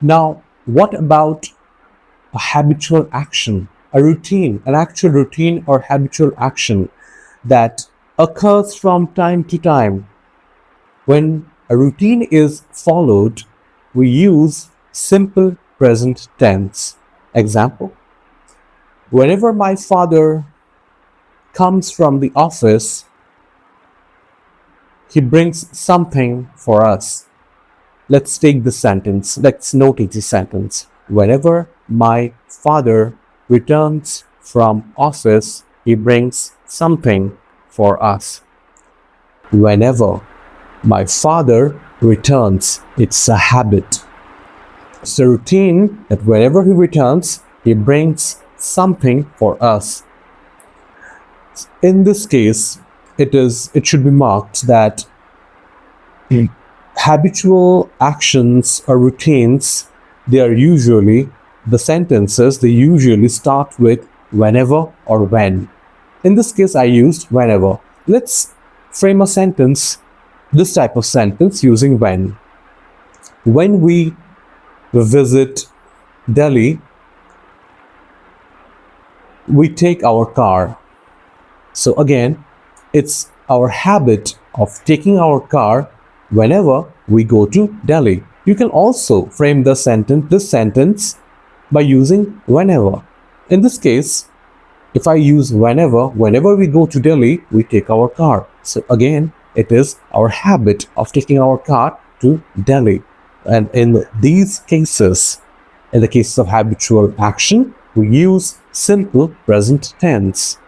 Now, what about a habitual action, a routine, an actual routine or habitual action that occurs from time to time? When a routine is followed, we use simple present tense. Example: whenever my father comes from the office, he brings something for us. Let's take the sentence. Let's notate the sentence. Whenever my father returns from office, he brings something for us. Whenever my father returns, it's a habit. It's a routine that whenever he returns, he brings something for us. In this case, it should be marked that habitual actions or routines, they are usually the sentences, they usually start with whenever or when. In this case, I used whenever. Let's frame a sentence, this type of sentence using when. When we visit Delhi, we take our car. So again, it's our habit of taking our car whenever we go to Delhi. You can also frame this sentence by using whenever. In this case, if I use whenever we go to Delhi, we take our car. So again, it is our habit of taking our car to Delhi. And in these cases, in the cases of habitual action, we use simple present tense.